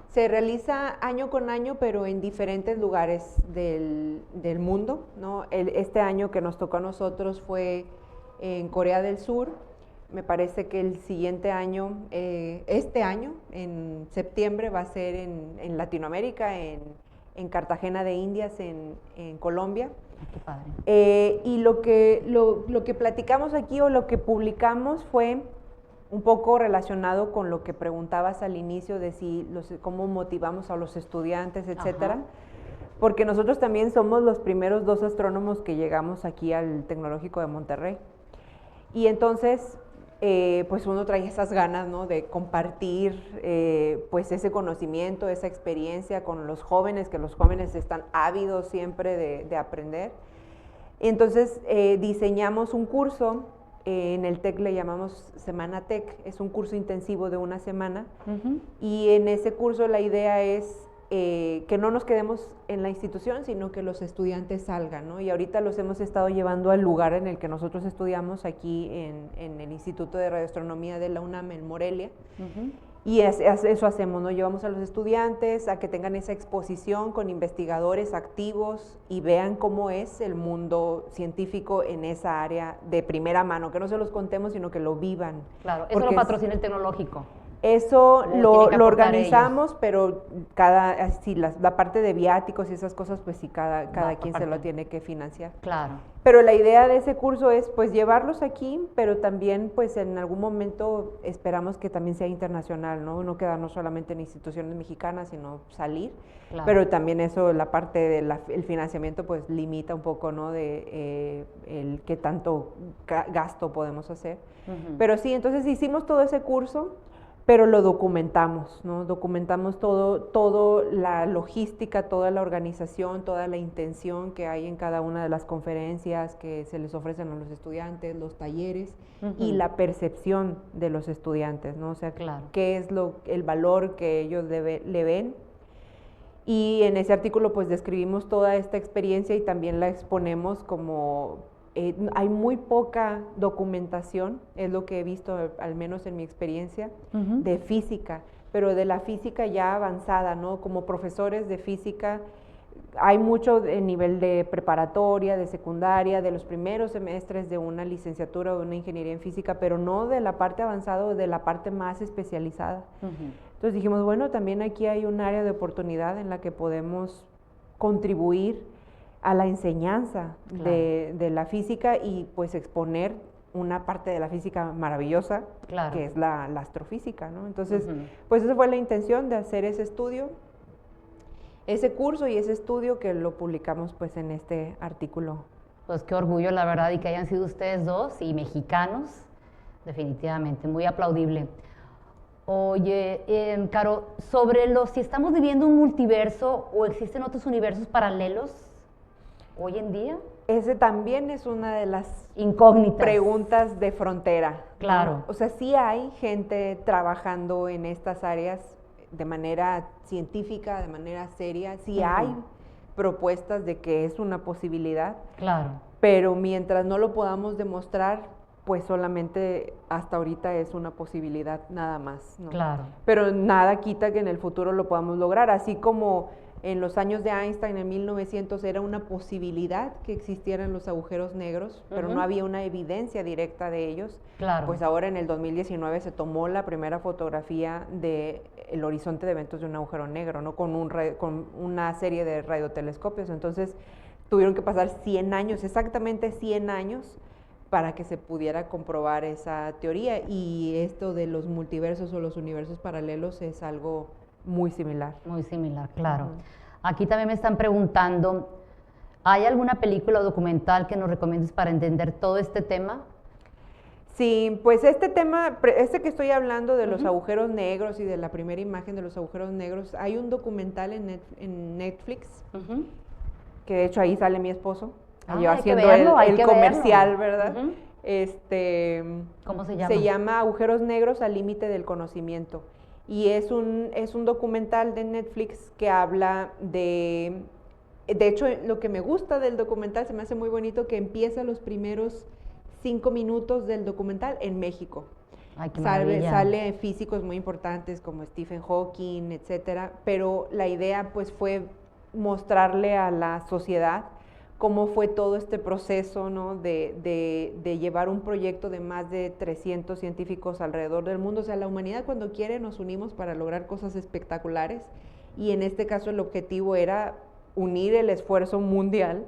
se realiza año con año, pero en diferentes lugares del mundo, ¿no? Este año que nos tocó a nosotros fue en Corea del Sur. Me parece que el siguiente año, este año, en septiembre, va a ser en Latinoamérica, en Cartagena de Indias, en Colombia. Qué padre. Y lo que platicamos aquí o lo que publicamos fue un poco relacionado con lo que preguntabas al inicio de cómo motivamos a los estudiantes, etcétera. Ajá. Porque nosotros también somos los primeros 2 astrónomos que llegamos aquí al Tecnológico de Monterrey. Y entonces, pues uno trae esas ganas, ¿no?, de compartir pues ese conocimiento, esa experiencia con los jóvenes, que los jóvenes están ávidos siempre de aprender. Entonces diseñamos un curso, en el TEC le llamamos Semana TEC, es un curso intensivo de una semana, y en ese curso la idea es que no nos quedemos en la institución, sino que los estudiantes salgan, ¿no? Y ahorita los hemos estado llevando al lugar en el que nosotros estudiamos, aquí en el Instituto de Radioastronomía de la UNAM, en Morelia. Y eso hacemos, ¿no? Llevamos a los estudiantes a que tengan esa exposición con investigadores activos y vean cómo es el mundo científico en esa área de primera mano, que no se los contemos, sino que lo vivan. Claro, eso lo patrocina el Tecnológico. Eso lo organizamos, ellos. Pero la parte de viáticos y esas cosas, pues sí, cada quien se lo tiene que financiar. Claro. Pero la idea de ese curso es pues llevarlos aquí, pero también pues en algún momento esperamos que también sea internacional, ¿no? No quedarnos solamente en instituciones mexicanas, sino salir. Claro. Pero también eso, la parte del financiamiento, pues limita un poco, ¿no?, de el qué tanto gasto podemos hacer. Pero sí, entonces hicimos todo ese curso. pero lo documentamos, ¿no? Documentamos todo la logística, toda la organización, toda la intención que hay en cada una de las conferencias que se les ofrecen a los estudiantes, los talleres y la percepción de los estudiantes, ¿no? O sea, Claro. qué es el valor que ellos le ven. Y en ese artículo pues describimos toda esta experiencia y también la exponemos como... hay muy poca documentación, es lo que he visto, al menos en mi experiencia, de física, pero de la física ya avanzada, ¿no? Como profesores de física, hay mucho en nivel de preparatoria, de secundaria, de los primeros semestres de una licenciatura o de una ingeniería en física, pero no de la parte avanzada o de la parte más especializada. Entonces dijimos, bueno, también aquí hay un área de oportunidad en la que podemos contribuir a la enseñanza de la física y pues exponer una parte de la física maravillosa, que es la astrofísica, ¿no? Entonces, pues esa fue la intención de hacer ese estudio, ese curso y ese estudio que lo publicamos pues en este artículo. Pues qué orgullo, la verdad, y que hayan sido ustedes dos y mexicanos, definitivamente, muy aplaudible. Oye, Caro, sobre si estamos viviendo un multiverso o existen otros universos paralelos hoy en día. Ese también es una de las incógnitas, preguntas de frontera. Claro. ¿No? O sea, sí hay gente trabajando en estas áreas de manera científica, de manera seria, sí hay propuestas de que es una posibilidad. Claro. Pero mientras no lo podamos demostrar, pues solamente hasta ahorita es una posibilidad nada más, ¿no? Claro. Pero nada quita que en el futuro lo podamos lograr, así como en los años de Einstein, en 1900, era una posibilidad que existieran los agujeros negros, pero no había una evidencia directa de ellos. Claro. Pues ahora en el 2019 se tomó la primera fotografía del horizonte de eventos de un agujero negro, ¿no? Con una serie de radiotelescopios. Entonces tuvieron que pasar 100 años, exactamente 100 años, para que se pudiera comprobar esa teoría. Y esto de los multiversos o los universos paralelos es algo muy similar. Muy similar, claro. Aquí también me están preguntando, ¿hay alguna película o documental que nos recomiendes para entender todo este tema? Sí, pues este tema, que estoy hablando de los agujeros negros y de la primera imagen de los agujeros negros, hay un documental en Netflix, que de hecho ahí sale mi esposo, yo haciendo el comercial, ¿verdad? ¿Cómo se llama? Se llama Agujeros Negros al límite del conocimiento. Y es un documental de Netflix que habla de hecho, lo que me gusta del documental, se me hace muy bonito, que empieza los primeros 5 minutos del documental en México. Ay, qué maravilla. Sale físicos muy importantes como Stephen Hawking, etcétera, pero la idea pues fue mostrarle a la sociedad cómo fue todo este proceso, ¿no? de llevar un proyecto de más de 300 científicos alrededor del mundo. O sea, la humanidad cuando quiere nos unimos para lograr cosas espectaculares, y en este caso el objetivo era unir el esfuerzo mundial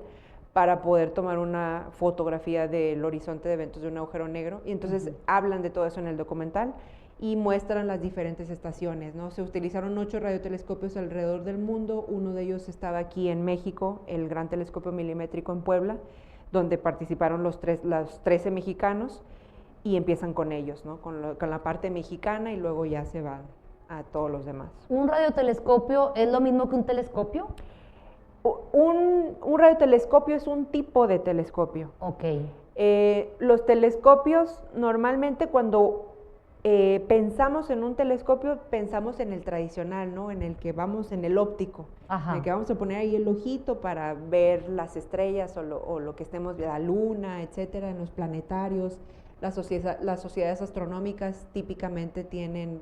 para poder tomar una fotografía del horizonte de eventos de un agujero negro. Y entonces hablan de todo eso en el documental y muestran las diferentes estaciones, ¿no? Se utilizaron 8 radiotelescopios alrededor del mundo. Uno de ellos estaba aquí en México, el Gran Telescopio Milimétrico en Puebla, donde participaron los 13 mexicanos, y empiezan con ellos, ¿no? Con la parte mexicana, y luego ya se van a todos los demás. ¿Un radiotelescopio es lo mismo que un telescopio? Un radiotelescopio es un tipo de telescopio. Ok. Los telescopios, normalmente cuando pensamos en un telescopio, pensamos en el tradicional, ¿no? En el que vamos, en el óptico, en el que vamos a poner ahí el ojito para ver las estrellas o lo que estemos, la luna, etcétera, en los planetarios. Las sociedades astronómicas típicamente tienen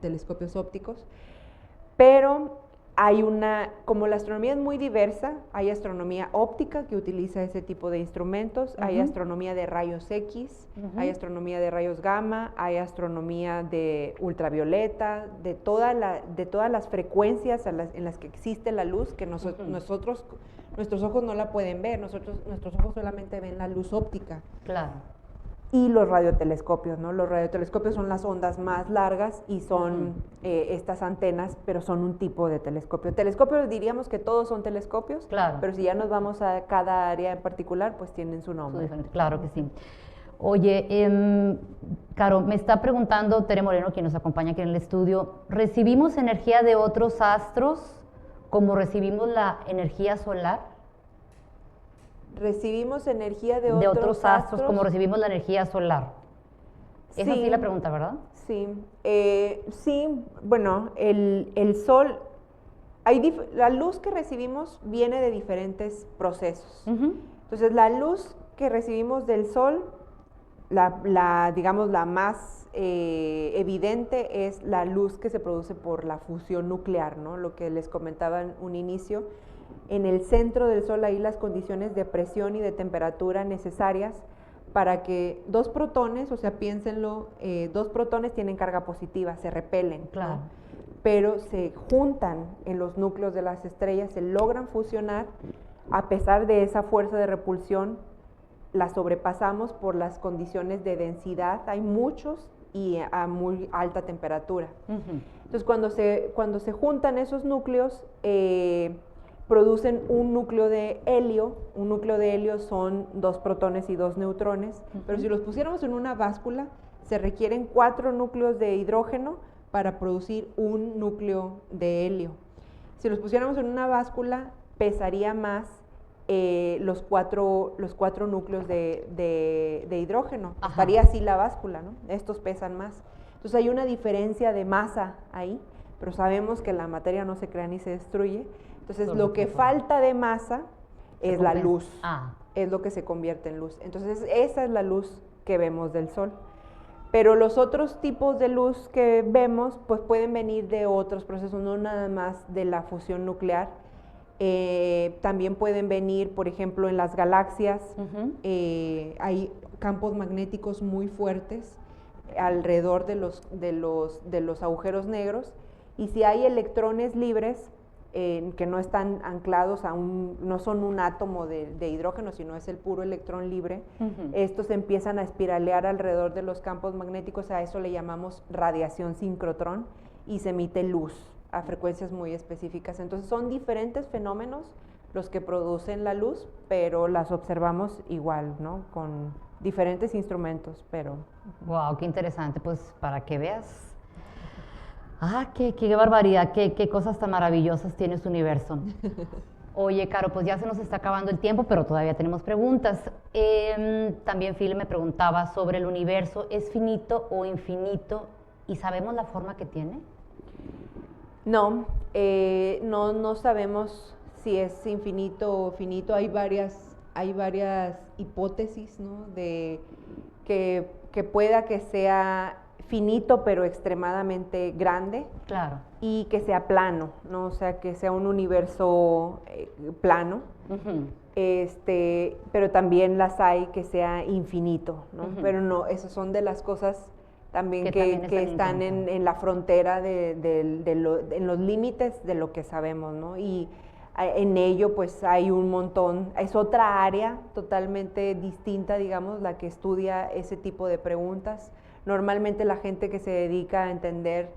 telescopios ópticos, pero como la astronomía es muy diversa, hay astronomía óptica que utiliza ese tipo de instrumentos, hay astronomía de rayos X, hay astronomía de rayos gamma, hay astronomía de ultravioleta, de todas las frecuencias en las que existe la luz, que nuestros ojos no la pueden ver, nuestros ojos solamente ven la luz óptica. Claro. Y los radiotelescopios, ¿no? Los radiotelescopios son las ondas más largas y son estas antenas, pero son un tipo de telescopio. Telescopios diríamos que todos son telescopios, claro, pero si ya nos vamos a cada área en particular, pues tienen su nombre. Claro que sí. Oye, Caro, me está preguntando Tere Moreno, quien nos acompaña aquí en el estudio, ¿recibimos energía de otros astros como recibimos la energía solar? ¿Recibimos energía de De otros otros astros como recibimos la energía solar. Es así Sí. la pregunta, ¿verdad? Sí, sí, bueno, el sol, la luz que recibimos viene de diferentes procesos. Ujú. Entonces, la luz que recibimos del sol, digamos, la más evidente es la luz que se produce por la fusión nuclear, ¿no? Lo que les comentaba en un inicio. En el centro del sol hay las condiciones de presión y de temperatura necesarias para que dos protones, o sea, piénsenlo, dos protones tienen carga positiva, se repelen, Claro. ¿no? Pero se juntan en los núcleos de las estrellas, se logran fusionar, a pesar de esa fuerza de repulsión, la sobrepasamos por las condiciones de densidad, hay muchos y a muy alta temperatura. Ujú. Entonces, cuando se juntan esos núcleos, producen un núcleo de helio. Un núcleo de helio son 2 protones y 2 neutrones, pero si los pusiéramos en una báscula, se requieren 4 núcleos de hidrógeno para producir un núcleo de helio. Si los pusiéramos en una báscula, pesaría más los cuatro núcleos de hidrógeno. Ajá. Estaría así la báscula, ¿no? Estos pesan más. Entonces hay una diferencia de masa ahí, pero sabemos que la materia no se crea ni se destruye. Entonces Solo lo que se falta de masa es la compensa. luz, Ah. es lo que se convierte en luz. Entonces esa es la luz que vemos del sol. Pero los otros tipos de luz que vemos, pues pueden venir de otros procesos, no nada más de la fusión nuclear. También pueden venir, por ejemplo, en las galaxias. Ujú. Hay campos magnéticos muy fuertes alrededor de los agujeros negros, y si hay electrones libres que no están anclados no son un átomo de hidrógeno, sino es el puro electrón libre, Ujú. estos empiezan a espiralear alrededor de los campos magnéticos. A eso le llamamos radiación sincrotrón, y se emite luz a frecuencias muy específicas. Entonces son diferentes fenómenos los que producen la luz, pero las observamos igual, ¿no? Con diferentes instrumentos, pero... Wow, qué interesante, pues para que veas. Ah, qué barbaridad, qué cosas tan maravillosas tiene su universo. Oye, Caro, pues ya se nos está acabando el tiempo, pero todavía tenemos preguntas. También Phil me preguntaba sobre el universo, ¿es finito o infinito? ¿Y sabemos la forma que tiene? No, no sabemos si es infinito o finito. Hay varias hipótesis, ¿no? De que pueda que sea finito pero extremadamente grande, Claro. y que sea plano, ¿no? O sea, que sea un universo plano. Ujú. Pero también las hay que sea infinito, ¿no? Ujú. Pero no, esas son de las cosas también Que que también están incógnitas. en la frontera en los límites de lo que sabemos, ¿no? Y en ello pues hay un montón, es otra área totalmente distinta, digamos, la que estudia ese tipo de preguntas. Normalmente la gente que se dedica a entender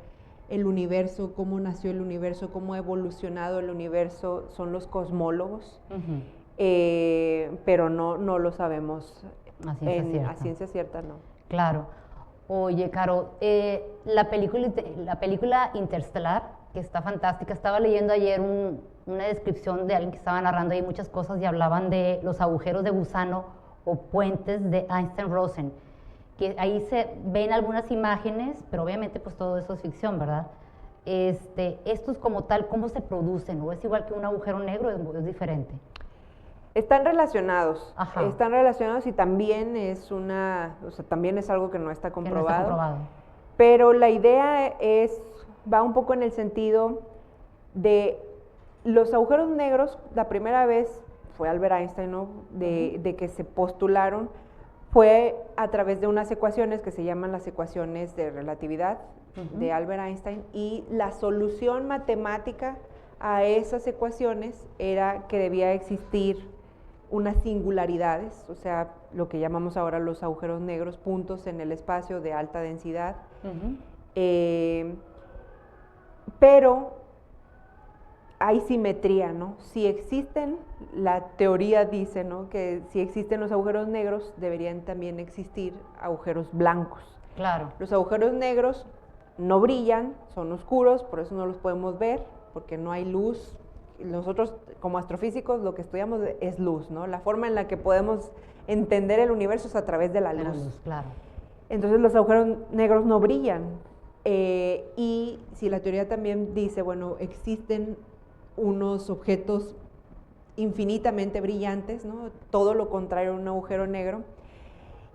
el universo, cómo nació el universo, cómo ha evolucionado el universo, son los cosmólogos. Ujú. Pero no lo sabemos A ciencia cierta. a ciencia cierta, no. Claro. Oye, Caro, la película Interstellar, que está fantástica, estaba leyendo ayer una descripción de alguien que estaba narrando ahí muchas cosas y hablaban de los agujeros de gusano o puentes de Einstein-Rosen, que ahí se ven algunas imágenes, pero obviamente pues todo eso es ficción, ¿verdad? Estos como tal, ¿cómo se producen? ¿O es igual que un agujero negro o es diferente? Están relacionados, Ajá. y también también es algo que no está Que no comprobado. está comprobado. Pero la idea va un poco en el sentido de los agujeros negros. La primera vez fue Albert Einstein, ¿no? De que se postularon, fue a través de unas ecuaciones que se llaman las ecuaciones de relatividad de Albert Einstein, y la solución matemática a esas ecuaciones era que debía existir unas singularidades, o sea, lo que llamamos ahora los agujeros negros, puntos en el espacio de alta densidad. Ujú. Pero hay simetría, ¿no? Si existen, la teoría dice, ¿no?, que si existen los agujeros negros, deberían también existir agujeros blancos. Claro. Los agujeros negros no brillan, son oscuros, por eso no los podemos ver, porque no hay luz. Nosotros, como astrofísicos, lo que estudiamos es luz, ¿no? La forma en la que podemos entender el universo es a través de la De la luz. luz, claro. Entonces los agujeros negros no brillan. Y si la teoría también dice, bueno, existen unos objetos infinitamente brillantes, ¿no? Todo lo contrario a un agujero negro.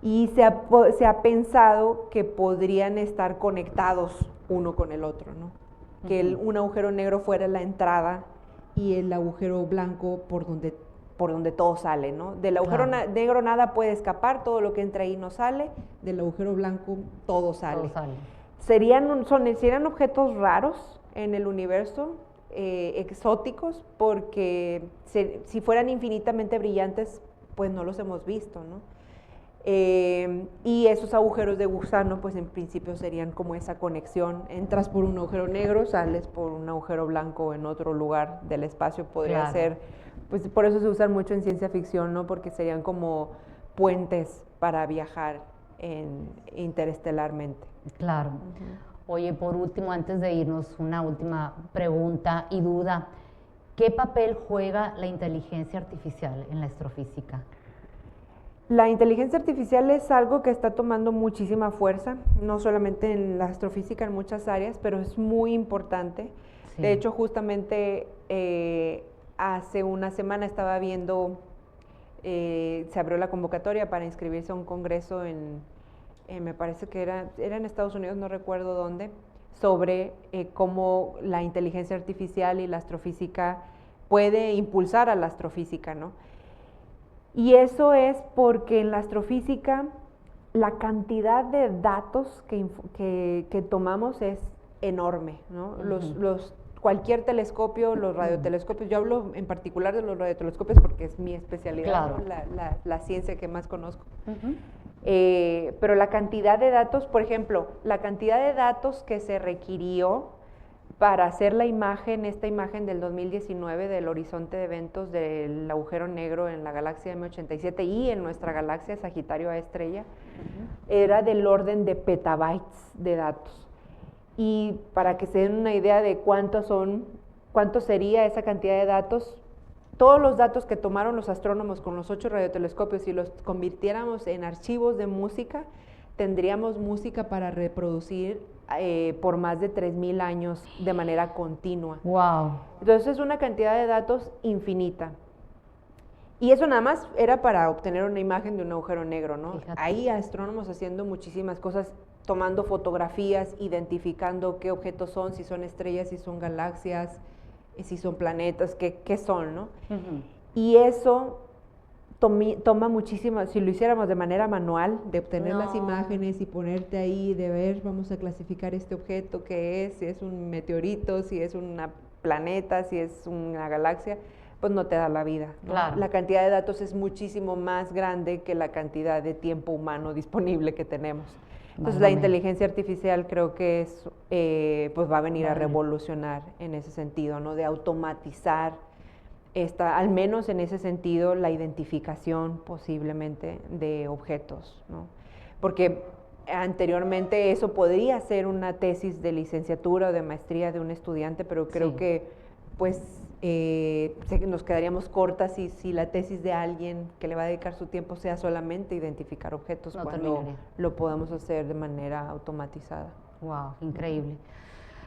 Y se ha pensado que podrían estar conectados uno con el otro, ¿no? Que un agujero negro fuera la entrada y el agujero blanco por donde todo sale, ¿no? Del agujero negro nada puede escapar, todo lo que entra ahí no sale, del agujero blanco todo sale. Todo sale. Serían objetos raros en el universo, exóticos, porque si fueran infinitamente brillantes, pues no los hemos visto, ¿no? Y esos agujeros de gusano, pues en principio serían como esa conexión. Entras por un agujero negro, sales por un agujero blanco en otro lugar del espacio. Podría ser, pues por eso se usan mucho en ciencia ficción, ¿no? Porque serían como puentes para viajar interestelarmente. Claro. Oye, por último, antes de irnos, una última pregunta y duda. ¿Qué papel juega la inteligencia artificial en la astrofísica? La inteligencia artificial es algo que está tomando muchísima fuerza, no solamente en la astrofísica, en muchas áreas, pero es muy importante. Sí. De hecho, justamente hace una semana estaba viendo, se abrió la convocatoria para inscribirse a un congreso me parece que era en Estados Unidos, no recuerdo dónde, sobre cómo la inteligencia artificial y la astrofísica puede impulsar a la astrofísica, ¿no? Y eso es porque en la astrofísica la cantidad de datos que tomamos es enorme, ¿no? Cualquier telescopio, los radiotelescopios, yo hablo en particular de los radiotelescopios porque es mi especialidad, ¿no? la ciencia que más conozco. Pero la cantidad de datos, por ejemplo, la cantidad de datos que se requirió para hacer esta imagen del 2019 del horizonte de eventos del agujero negro en la galaxia M87 y en nuestra galaxia Sagitario A estrella, era del orden de petabytes de datos. Y para que se den una idea de cuánto sería esa cantidad de datos, todos los datos que tomaron los astrónomos con los 8 radiotelescopios, si los convirtiéramos en archivos de música, tendríamos música para reproducir por más de 3,000 años de manera continua. Wow. Entonces es una cantidad de datos infinita. Y eso nada más era para obtener una imagen de un agujero negro, ¿no? Fíjate. Hay astrónomos haciendo muchísimas cosas, tomando fotografías, identificando qué objetos son, si son estrellas, si son galaxias, si son planetas, qué son, ¿no? Y eso toma muchísimo, si lo hiciéramos de manera manual, de obtener las imágenes y ponerte ahí, de ver, vamos a clasificar este objeto, qué es, si es un meteorito, si es un planeta, si es una galaxia, pues no te da la vida, ¿no? Claro. La cantidad de datos es muchísimo más grande que la cantidad de tiempo humano disponible que tenemos. Entonces la inteligencia artificial creo que pues va a venir a revolucionar en ese sentido, ¿no? De automatizar al menos en ese sentido, la identificación posiblemente de objetos, ¿no? Porque anteriormente eso podría ser una tesis de licenciatura o de maestría de un estudiante, pero creo que pues nos quedaríamos cortas si la tesis de alguien que le va a dedicar su tiempo sea solamente identificar objetos cuando lo podamos hacer de manera automatizada. Wow, increíble.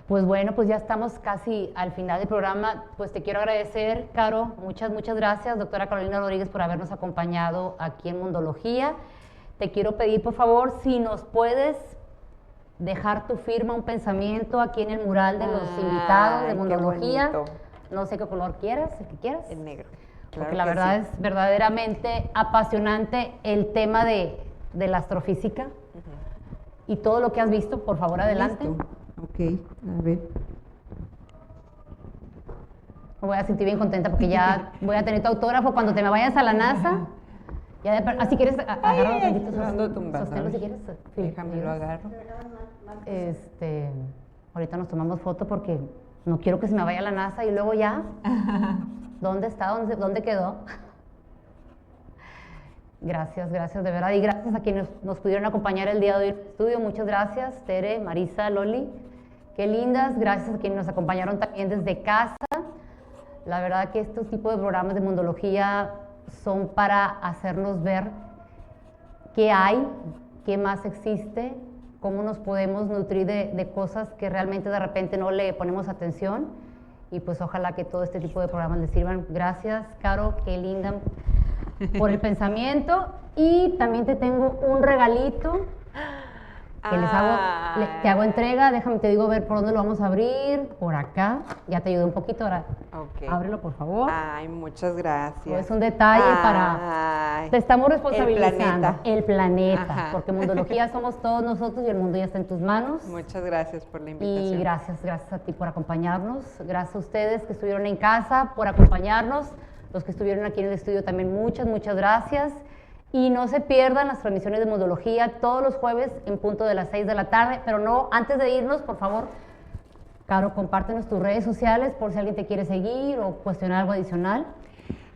Pues bueno, pues ya estamos casi al final del programa. Pues te quiero agradecer, Caro, muchas gracias, doctora Carolina Rodríguez, por habernos acompañado aquí en Mundología. Te quiero pedir, por favor, si nos puedes dejar tu firma, un pensamiento aquí en el mural de los invitados de Mundología. No sé qué color quieras, el que quieras. El negro. Claro, porque la verdad es verdaderamente apasionante el tema de la astrofísica y todo lo que has visto. Por favor, adelante. Listo. Ok, a ver. Me voy a sentir bien contenta porque ya voy a tener tu autógrafo cuando te me vayas a la NASA. Así quieres agarrar un poquito, sosténlo si quieres. Déjame lo agarro. Ahorita nos tomamos foto porque No quiero que se me vaya a la NASA y luego ya. ¿Dónde está? ¿Dónde quedó? Gracias, gracias de verdad. Y gracias a quienes nos pudieron acompañar el día de hoy en el estudio. Muchas gracias, Tere, Marisa, Loli. Qué lindas. Gracias a quienes nos acompañaron también desde casa. La verdad que estos tipos de programas de mundología son para hacernos ver qué hay, qué más existe, cómo nos podemos nutrir de cosas que realmente de repente no le ponemos atención. Y pues ojalá que todo este tipo de programas les sirvan. Gracias, Caro, qué linda, por el pensamiento. Y también te tengo un regalito que te hago entrega. Déjame, te digo, ver por dónde lo vamos a abrir. Por acá. Ya te ayudé un poquito. Ahora, ábrelo, por favor. Ay, muchas gracias. Es un detalle para... Te estamos responsabilizando. El planeta. Ajá. Porque mundología somos todos nosotros y el mundo ya está en tus manos. Muchas gracias por la invitación. Y gracias a ti por acompañarnos. Gracias a ustedes que estuvieron en casa por acompañarnos. Los que estuvieron aquí en el estudio también, muchas gracias. Y no se pierdan las transmisiones de Mundología todos los jueves en punto de las 6 de la tarde. Pero no, antes de irnos, por favor, Caro, compártenos tus redes sociales por si alguien te quiere seguir o cuestionar algo adicional.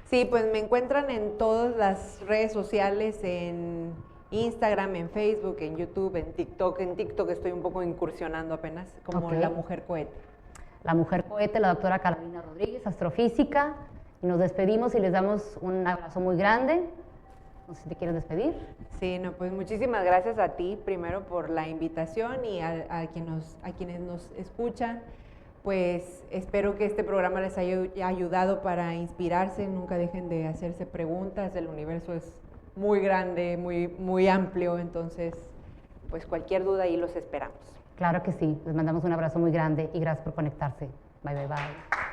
Sí, pues me encuentran en todas las redes sociales, en Instagram, en Facebook, en YouTube, en TikTok. En TikTok estoy un poco incursionando apenas, como La Mujer Cohete. La Mujer Cohete, la doctora Carolina Rodríguez, astrofísica. Y nos despedimos y les damos un abrazo muy grande. No sé si te quieres despedir. Sí, no, pues muchísimas gracias a ti, primero por la invitación y a quienes nos escuchan. Pues espero que este programa les haya ayudado para inspirarse. Nunca dejen de hacerse preguntas. El universo es muy grande, muy amplio. Entonces, pues cualquier duda ahí los esperamos. Claro que sí. Les mandamos un abrazo muy grande y gracias por conectarse. Bye, bye, bye.